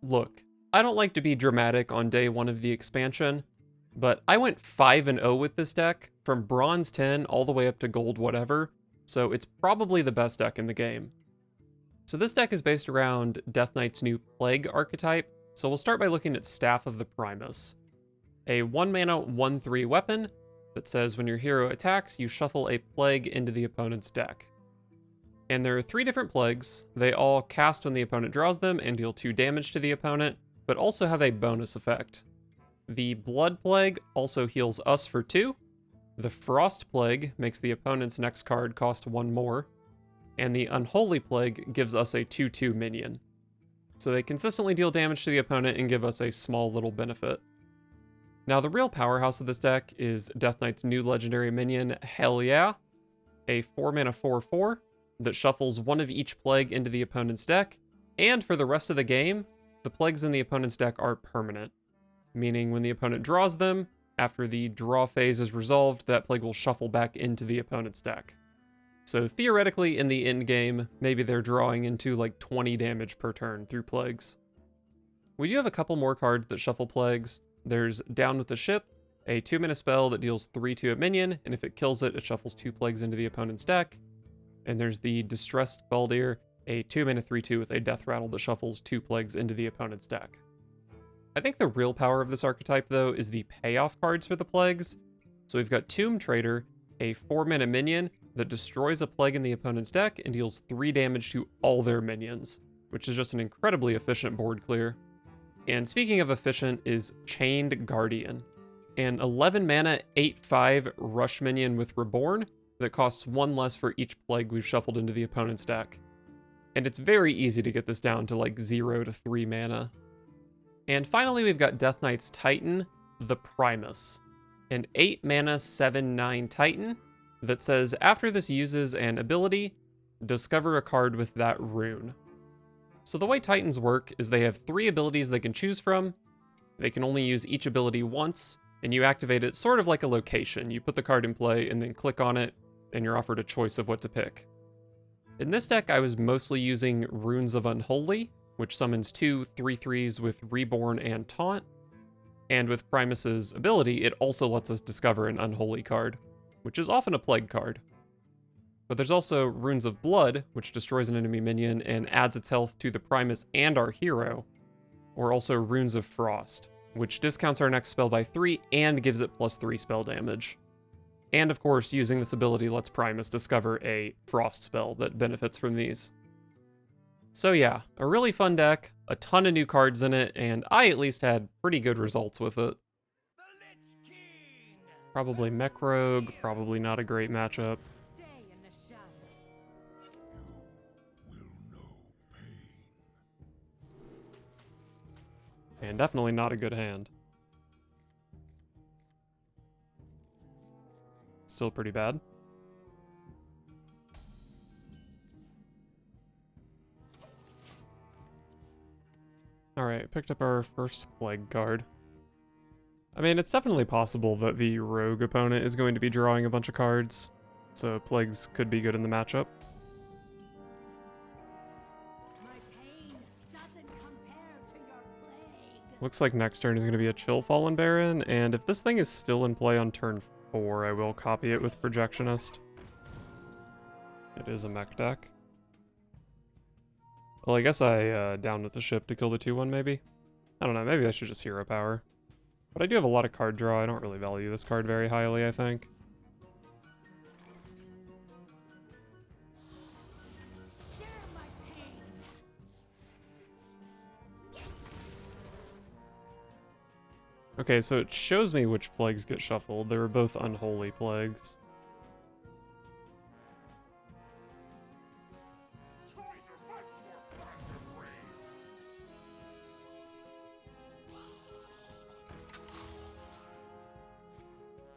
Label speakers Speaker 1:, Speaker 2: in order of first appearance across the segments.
Speaker 1: Look, I don't like to be dramatic on day 1 of the expansion, but I went 5-0 with this deck, from bronze 10 all the way up to gold whatever, so it's probably the best deck in the game. So this deck is based around Death Knight's new Plague archetype, so we'll start by looking at Staff of the Primus. A 1-mana 1/3 weapon that says when your hero attacks, you shuffle a Plague into the opponent's deck. And there are 3 different plagues. They all cast when the opponent draws them and deal 2 damage to the opponent, but also have a bonus effect. The Blood Plague also heals us for 2. The Frost Plague makes the opponent's next card cost 1 more. And the Unholy Plague gives us a 2/2 minion. So they consistently deal damage to the opponent and give us a small little benefit. Now the real powerhouse of this deck is Death Knight's new legendary minion, Hell Yeah, a 4-mana 4/4 that shuffles 1 of each plague into the opponent's deck, and for the rest of the game, the plagues in the opponent's deck are permanent, meaning when the opponent draws them, after the draw phase is resolved, that plague will shuffle back into the opponent's deck. So theoretically, in the end game, maybe they're drawing into like 20 damage per turn through plagues. We do have a couple more cards that shuffle plagues. There's Down with the Ship, a 2-mana spell that deals 3 to a minion, and if it kills it, it shuffles 2 plagues into the opponent's deck. And there's the Distressed Baldir, a 2-mana 3/2 with a Death Rattle that shuffles 2 plagues into the opponent's deck. I think the real power of this archetype, though, is the payoff cards for the plagues. So we've got Tomb Trader, a 4-mana minion that destroys a plague in the opponent's deck and deals 3 damage to all their minions, which is just an incredibly efficient board clear. And speaking of efficient is Chained Guardian, an 11-mana 8/5 rush minion with Reborn that costs 1 less for each plague we've shuffled into the opponent's deck. And it's very easy to get this down to like 0 to 3 mana. And finally we've got Death Knight's Titan, the Primus, an 8-mana 7/9 Titan that says after this uses an ability, discover a card with that rune. So the way Titans work is they have 3 abilities they can choose from. They can only use each ability once, and you activate it sort of like a location. You put the card in play and then click on it, and you're offered a choice of what to pick. In this deck, I was mostly using Runes of Unholy, which summons 2 3/3s with Reborn and Taunt. And with Primus's ability, it also lets us discover an Unholy card, which is often a Plague card. But there's also Runes of Blood, which destroys an enemy minion and adds its health to the Primus and our hero, or also Runes of Frost, which discounts our next spell by 3 and gives it +3 spell damage. And of course, using this ability lets Primus discover a Frost spell that benefits from these. So yeah, a really fun deck, a ton of new cards in it, and I at least had pretty good results with it. Probably Mech Rogue, probably not a great matchup. And definitely not a good hand. Still pretty bad. Alright, picked up our first Plague card. I mean, it's definitely possible that the rogue opponent is going to be drawing a bunch of cards, so Plagues could be good in the matchup. Looks like next turn is going to be a Chill Fallen Baron, and if this thing is still in play on turn 4, I will copy it with Projectionist. It is a mech deck. Well, I guess I down with the ship to kill the 2/1 maybe? I don't know, maybe I should just Hero Power. But I do have a lot of card draw, I don't really value this card very highly, I think. Okay, so it shows me which plagues get shuffled. They were both Unholy plagues.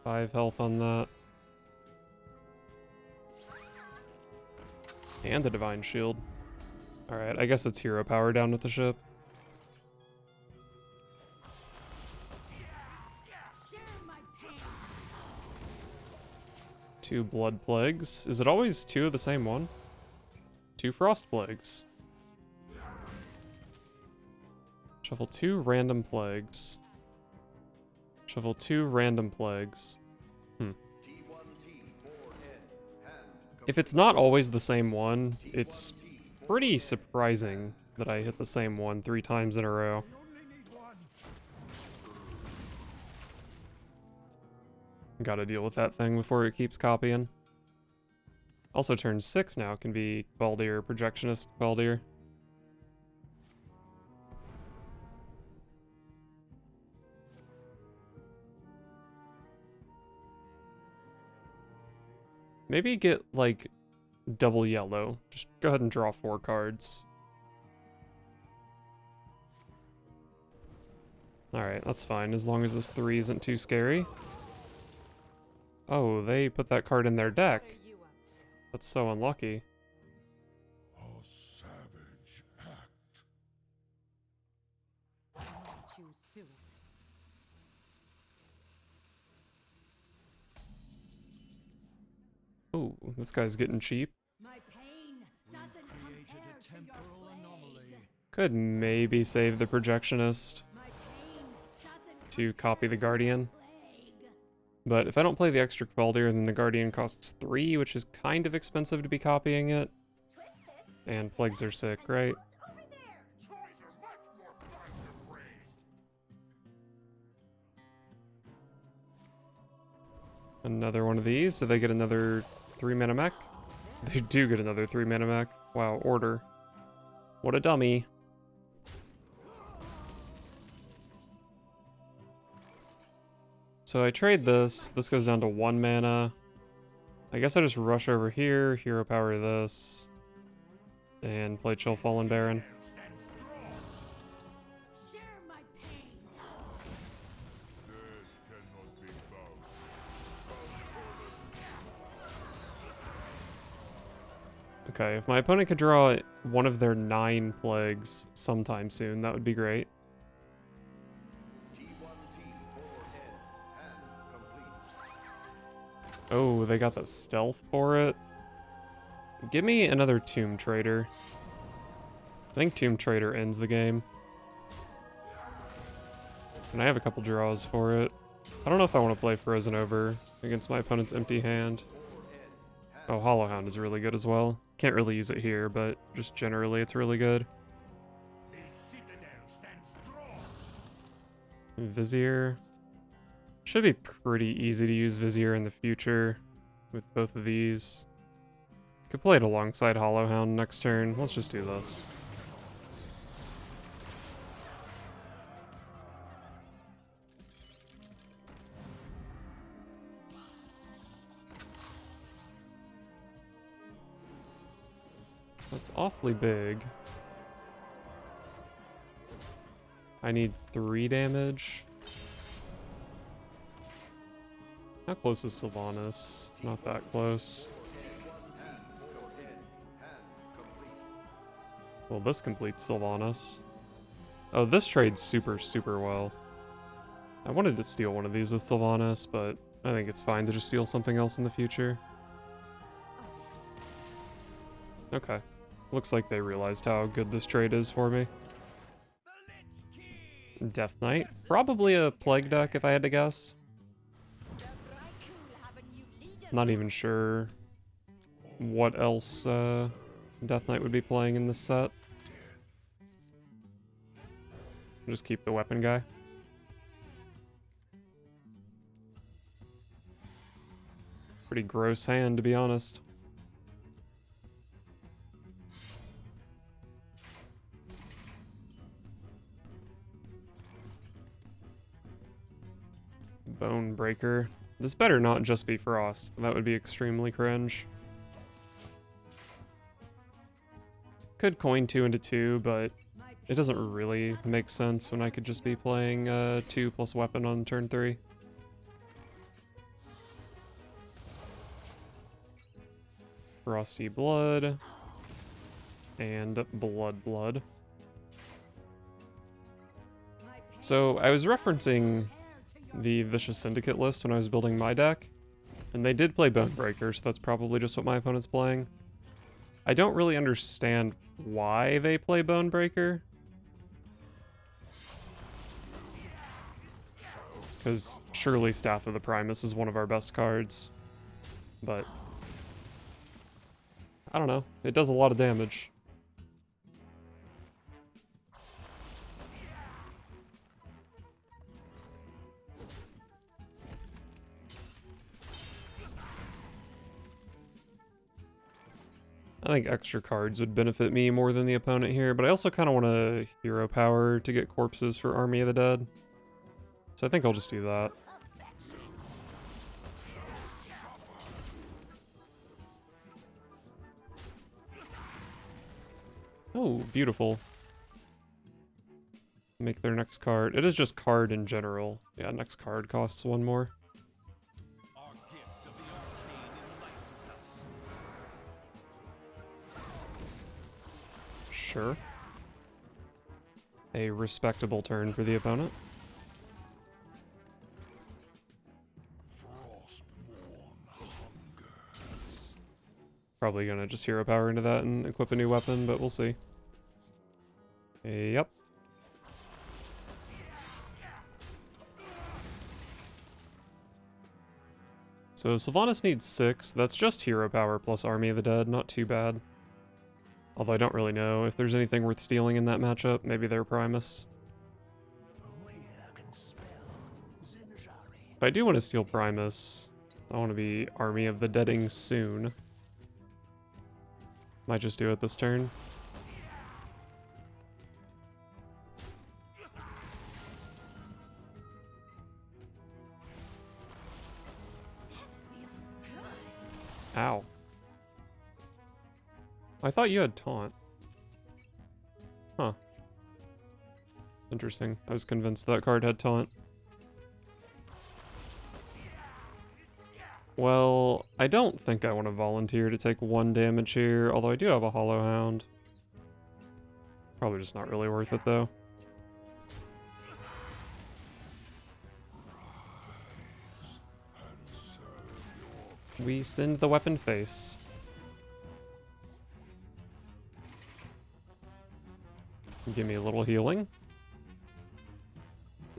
Speaker 1: Five health on that. And the Divine Shield. Alright, I guess it's Hero Power down with the ship. Two Blood Plagues. Is it always 2 of the same one? 2 Frost Plagues. Shuffle 2 random plagues. Shuffle 2 random plagues. If it's not always the same one, it's pretty surprising that I hit the same one 3 times in a row. Gotta deal with that thing before it keeps copying. Also turn 6 now can be Baldir, Projectionist Baldir. Maybe get, like, double yellow. Just go ahead and draw 4 cards. Alright, that's fine, as long as this 3 isn't too scary. Oh, they put that card in their deck. That's so unlucky.
Speaker 2: A savage act.
Speaker 1: Ooh, this guy's getting cheap. Could maybe save the Projectionist to copy the Guardian. But if I don't play the extra Baldir, then the Guardian costs 3, which is kind of expensive to be copying it. And Plagues are sick, right? Another one of these. Do they get another 3-mana mech? They do get another 3-mana mech. Wow, order. What a dummy. So I trade this. This goes down to 1 mana. I guess I just rush over here, hero power this, and play Chill Fallen Baron. Okay, if my opponent could draw one of their 9 plagues sometime soon, that would be great. Oh, they got the stealth for it. Give me another Tomb Trader. I think Tomb Trader ends the game. And I have a couple draws for it. I don't know if I want to play Frozen Over against my opponent's empty hand. Oh, Hollow Hound is really good as well. Can't really use it here, but just generally it's really good. Vizier. Should be pretty easy to use Vizier in the future with both of these. Could play it alongside Hollow Hound next turn. Let's just do this. That's awfully big. I need 3 damage. How close is Sylvanas? Not that close. Well, this completes Sylvanas. Oh, this trades super, super well. I wanted to steal one of these with Sylvanas, but I think it's fine to just steal something else in the future. Okay. Looks like they realized how good this trade is for me. Death Knight. Probably a Plague deck if I had to guess. Not even sure what else Death Knight would be playing in this set. Just keep the weapon guy. Pretty gross hand, to be honest. Bone Breaker. This better not just be Frost. That would be extremely cringe. Could coin 2 into 2, but it doesn't really make sense when I could just be playing 2 plus weapon on turn 3. Frosty Blood. And Blood. So I was referencing the Vicious Syndicate list when I was building my deck, and they did play Bone Breaker, so that's probably just what my opponent's playing. I don't really understand why they play Bone Breaker. Because surely Staff of the Primus is one of our best cards. But I don't know. It does a lot of damage. I think extra cards would benefit me more than the opponent here, but I also kind of want a hero power to get corpses for Army of the Dead. So I think I'll just do that. Oh, beautiful. Make their next card. It is just card in general. Yeah, next card costs one more. Sure. A respectable turn for the opponent. Probably gonna just hero power into that and equip a new weapon, but we'll see. Yep. So Sylvanas needs 6. That's just hero power plus Army of the Dead. Not too bad. Although I don't really know if there's anything worth stealing in that matchup. Maybe their Primus. If I do want to steal Primus, I want to be Army of the Deading soon. Might just do it this turn. Ow. I thought you had taunt. Huh. Interesting. I was convinced that card had taunt. Well, I don't think I want to volunteer to take 1 damage here, although I do have a Hollow Hound. Probably just not really worth it, though. We send the weapon face. Give me a little healing.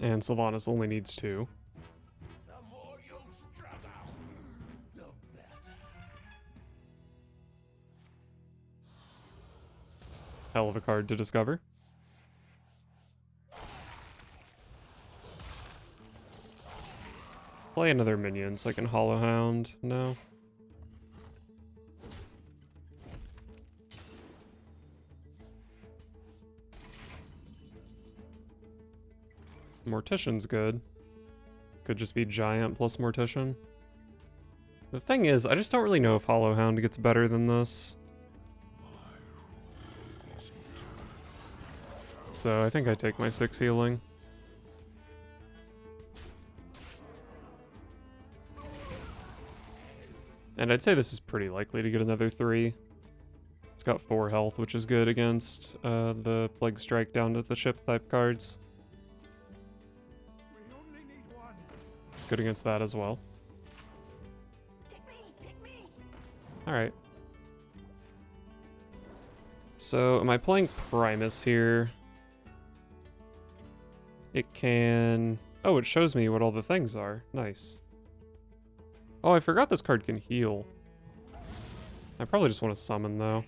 Speaker 1: And Sylvanas only needs 2. Hell of a card to discover. Play another minion so I can Hollow Hound. No. Mortician's good. Could just be Giant plus Mortician. The thing is, I just don't really know if Hollow Hound gets better than this. So I think I take my 6 healing. And I'd say this is pretty likely to get another 3. It's got 4 health, which is good against the Plague Strike down to the ship type cards. It's good against that as well. Alright. So, am I playing Primus here? It can... Oh, it shows me what all the things are. Nice. Oh, I forgot this card can heal. I probably just want to summon, though.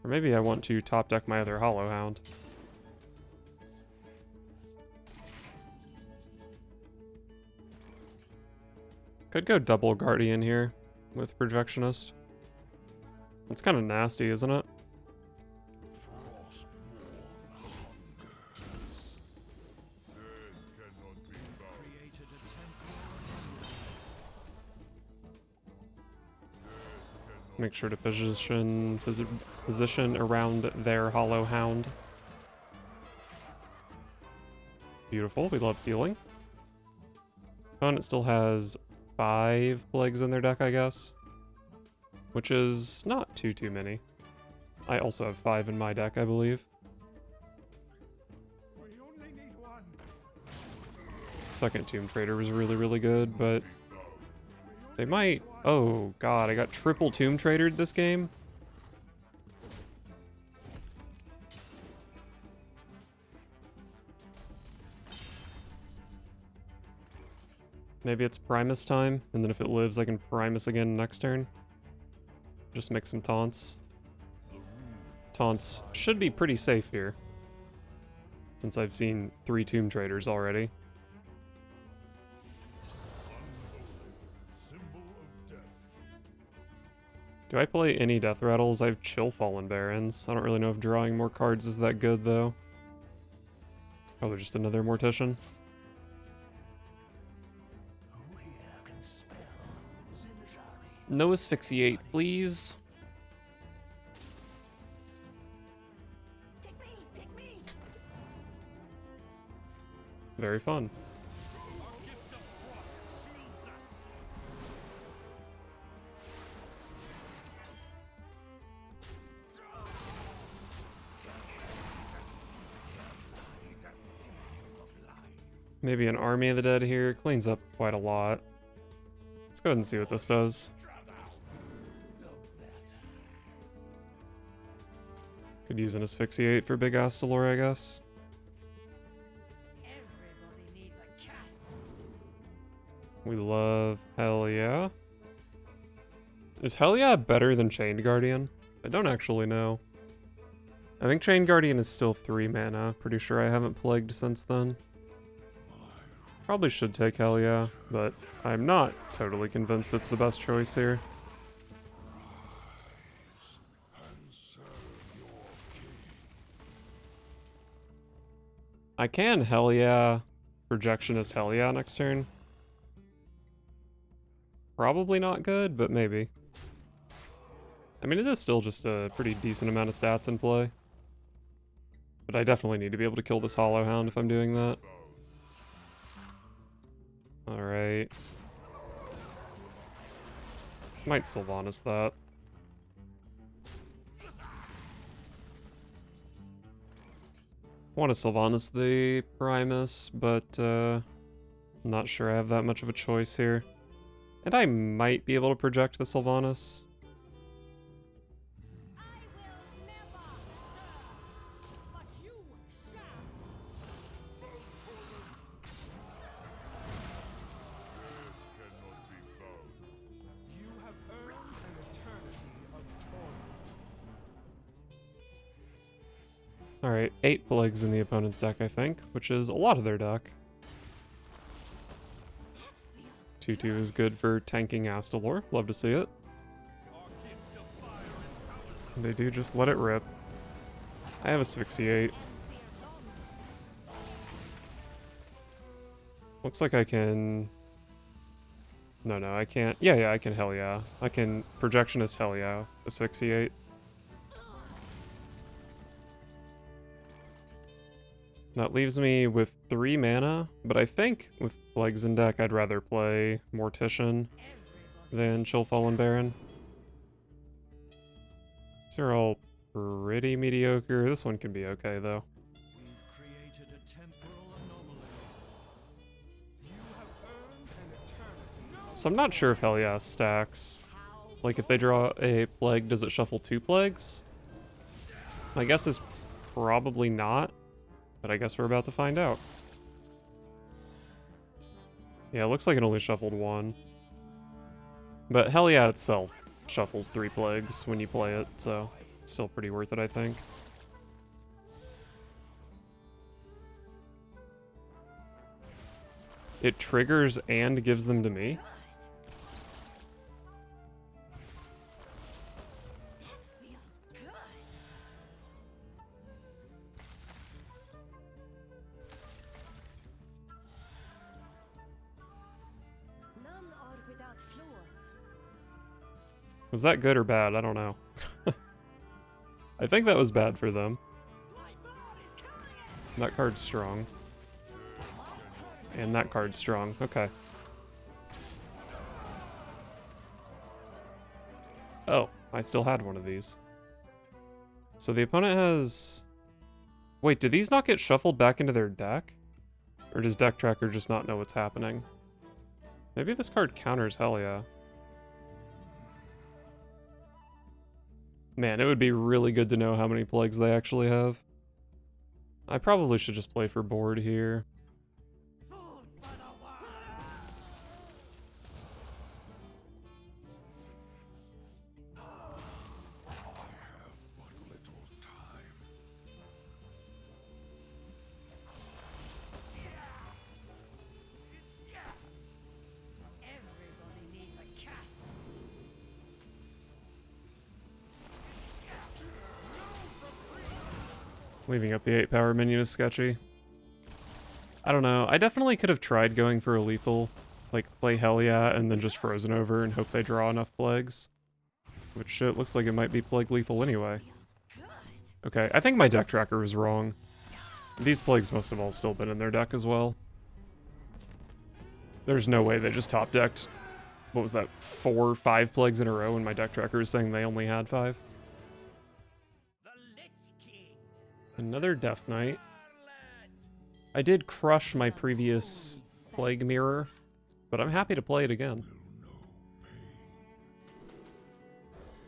Speaker 1: Or maybe I want to top deck my other Hollow Hound. Could go double Guardian here with Projectionist. It's kind of nasty, isn't it? Make sure to position around their Hollow Hound. Beautiful, we love healing. Opponent still has 5 plagues in their deck, I guess. Which is not too many. I also have 5 in my deck, I believe. Second Tomb Trader was really good, but they might... Oh god, I got triple Tomb Tradered this game? Maybe it's Primus time, and then if it lives, I can Primus again next turn. Just make some taunts. Taunts should be pretty safe here, since I've seen 3 Tomb Traders already. Do I play any Death Rattles? I have Chill Fallen Barons. I don't really know if drawing more cards is that good, though. Oh, just another Mortician. No Asphyxiate, please. Very fun. Maybe an Army of the Dead here. Cleans up quite a lot. Let's go ahead and see what this does. Could use an Asphyxiate for Big Astalor, I guess. We love Hell Yeah. Is Hell Yeah better than Chained Guardian? I don't actually know. I think Chained Guardian is still 3 mana. Pretty sure I haven't plagued since then. Probably should take Hell Yeah, but I'm not totally convinced it's the best choice here. I can Hell Yeah, Projectionist Hell Yeah next turn. Probably not good, but maybe. I mean, it is still just a pretty decent amount of stats in play. But I definitely need to be able to kill this Hollow Hound if I'm doing that. Alright. Might Sylvanas that. Want to Sylvanas the Primus, but I'm not sure I have that much of a choice here. And I might be able to project the Sylvanas. Alright, 8 plagues in the opponent's deck, I think, which is a lot of their deck. 2/2 is good for tanking Astalor. Love to see it. They do just let it rip. I have Asphyxiate. Looks like I can... No, I can't. Yeah, I can Hell Yeah. I can Projectionist Hell Yeah. Asphyxiate. That leaves me with 3 mana, but I think with Plagues in deck, I'd rather play Mortician than Chill Fallen Baron. These are all pretty mediocre. This one can be okay, though. So I'm not sure if Hell Yeah stacks. Like, if they draw a Plague, does it shuffle 2 Plagues? My guess is probably not. But I guess we're about to find out. Yeah, it looks like it only shuffled 1. But Hell Yeah itself shuffles 3 plagues when you play it, so it's still pretty worth it, I think. It triggers and gives them to me? Was that good or bad? I don't know. I think that was bad for them. That card's strong. And that card's strong. Okay. Oh, I still had one of these. So the opponent has... Wait, do these not get shuffled back into their deck? Or does Deck Tracker just not know what's happening? Maybe this card counters Hell Yeah. Man, it would be really good to know how many plagues they actually have. I probably should just play for board here. Leaving up the 8 power minion is sketchy. I don't know. I definitely could have tried going for a lethal. Like, play Hell Yeah and then just Frozen over and hope they draw enough plagues. Which it looks like it might be plague lethal anyway. Okay, I think my deck tracker was wrong. These plagues must have all still been in their deck as well. There's no way they just top decked, what was that, 4 or 5 plagues in a row, and my deck tracker is saying they only had 5. Another Death Knight. I did crush my previous Plague Mirror, but I'm happy to play it again.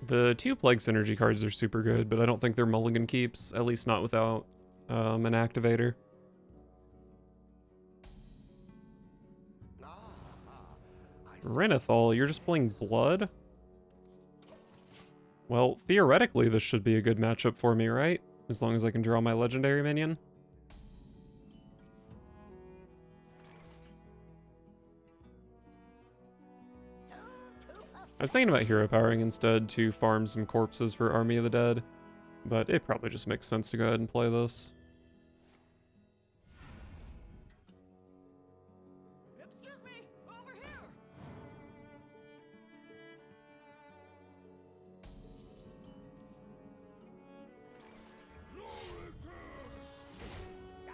Speaker 1: The 2 Plague Synergy cards are super good, but I don't think they're mulligan keeps, at least not without an activator. Renethal, you're just playing Blood? Well, theoretically this should be a good matchup for me, right? As long as I can draw my legendary minion. I was thinking about hero powering instead to farm some corpses for Army of the Dead, but it probably just makes sense to go ahead and play this.
Speaker 3: Excuse me, over here.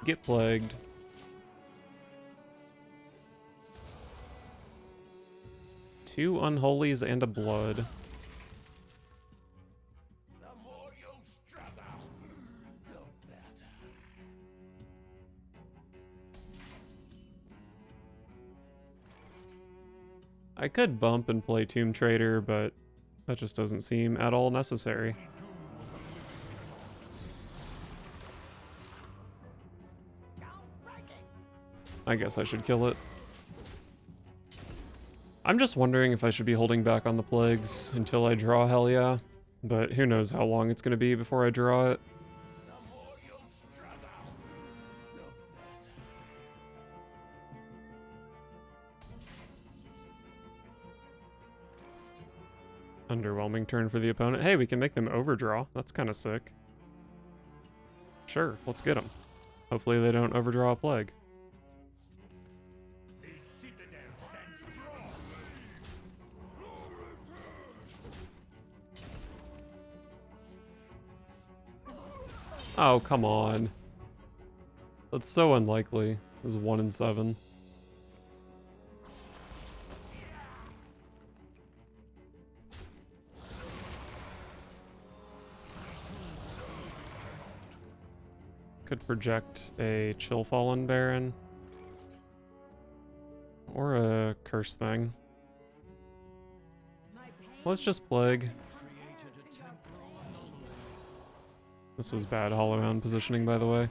Speaker 1: Get plagued. Two unholies and a blood.
Speaker 2: The more you struggle, the better.
Speaker 1: I could bump and play Tomb Trader, but that just doesn't seem at all necessary. I guess I should kill it. I'm just wondering if I should be holding back on the plagues until I draw Hell Yeah, but who knows how long it's going to be before I draw it.
Speaker 2: The more you struggle, the better.
Speaker 1: Underwhelming turn for the opponent. Hey, we can make them overdraw. That's kind of sick. Sure, let's get them. Hopefully they don't overdraw a plague. Oh, come on. That's so unlikely. It was 1 in 7. Could project a Chill Fallen Baron. Or a Curse thing. Let's just Plague. This was bad Hollow Hound positioning, by the way.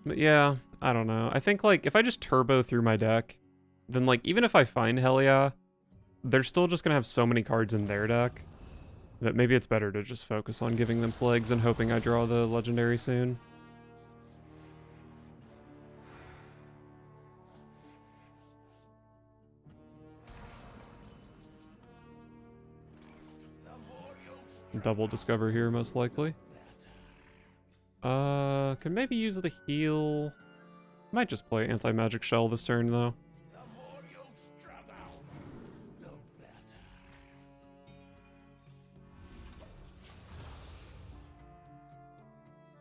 Speaker 1: But yeah, I don't know. I think, like, if I just turbo through my deck, then, like, even if I find Hell Yeah, they're still just gonna have so many cards in their deck that maybe it's better to just focus on giving them plagues and hoping I draw the legendary soon. Double discover here, most likely. Can maybe use the heal. Might just play anti-magic shell this turn, though.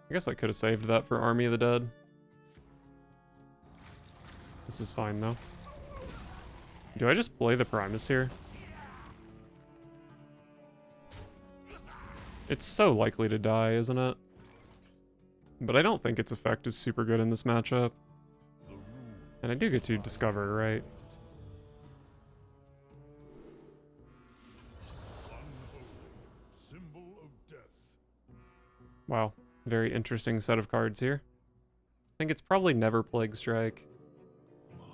Speaker 1: I guess I could have saved that for Army of the Dead. This is fine, though. Do I just play the Primus here? It's so likely to die, isn't it? But I don't think its effect is super good in this matchup. And I do get to discover, right? Wow, very interesting set of cards here. I think it's probably never Plague Strike.
Speaker 2: My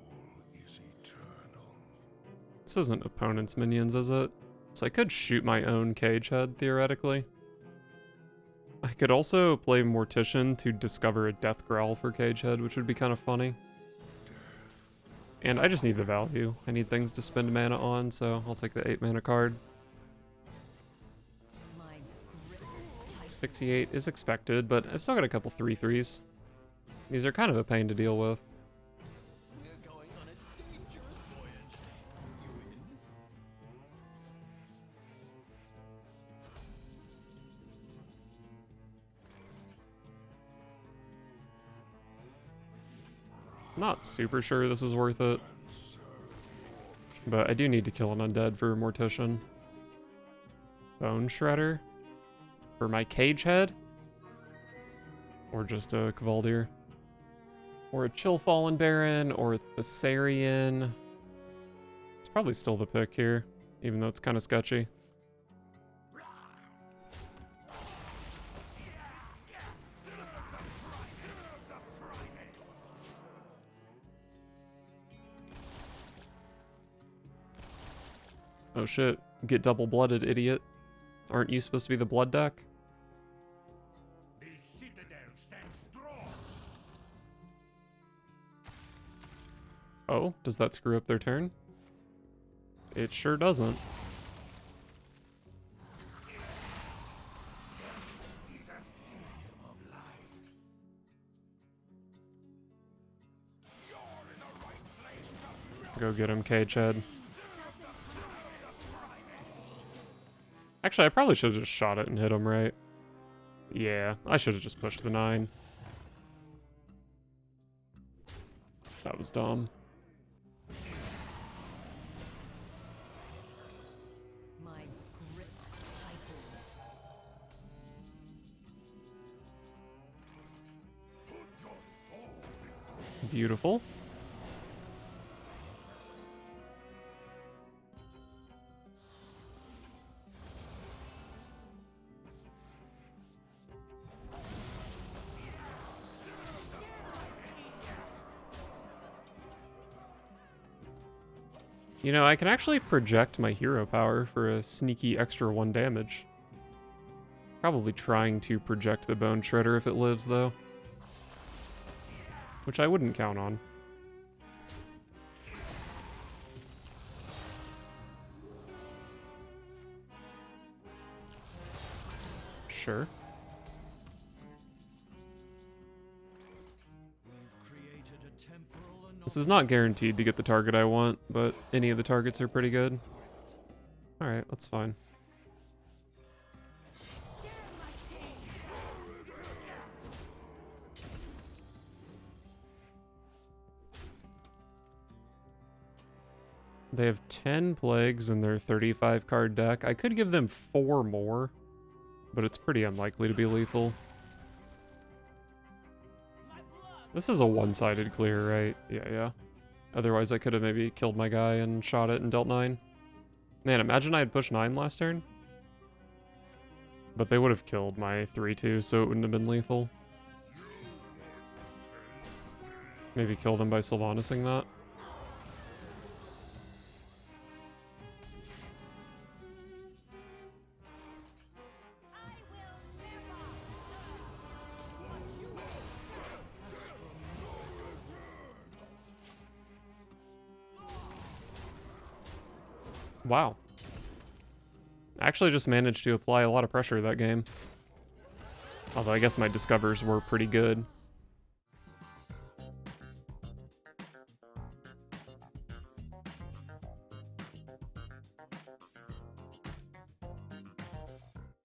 Speaker 2: rule is eternal.
Speaker 1: This isn't opponent's minions, is it? So I could shoot my own Cage Head, theoretically. I could also play Mortician to discover a Death Growl for Cage Head, which would be kind of funny. And I just need the value. I need things to spend mana on, so I'll take the 8 mana card. Asphyxiate is expected, but I've still got a couple 3/3s. These are kind of a pain to deal with.
Speaker 2: We're going on a dangerous voyage. You in?
Speaker 1: Not super sure this is worth it. But I do need to kill an undead for Mortician. Bone Shredder. For my Cage Head. Or just a Cavaldier. Or a Chill Fallen Baron, or a Thessarian. It's probably still the pick here, even though it's kind of sketchy. Oh shit, get double-blooded, idiot. Aren't you supposed to be the blood deck?
Speaker 2: The citadel stands strong.
Speaker 1: Oh, does that screw up their turn? It sure doesn't. Go get him, Cage Head. Actually, I probably should have just shot it and hit him, right? Yeah, I should have just pushed the 9. That was dumb.
Speaker 3: My grip tightens.
Speaker 1: Beautiful. You know, I can actually project my hero power for a sneaky extra 1 damage. Probably trying to project the Bone Shredder if it lives, though. Which I wouldn't count on. Sure. This is not guaranteed to get the target I want, but any of the targets are pretty good. Alright, that's fine. They have 10 plagues in their 35 card deck. I could give them 4 more, but it's pretty unlikely to be lethal. This is a one-sided clear, right? Yeah. Otherwise, I could have maybe killed my guy and shot it and dealt 9. Man, imagine I had pushed 9 last turn. But they would have killed my 3/2, so it wouldn't have been lethal. Maybe kill them by Sylvanising that. Wow. I actually just managed to apply a lot of pressure that game. Although I guess my discovers were pretty good.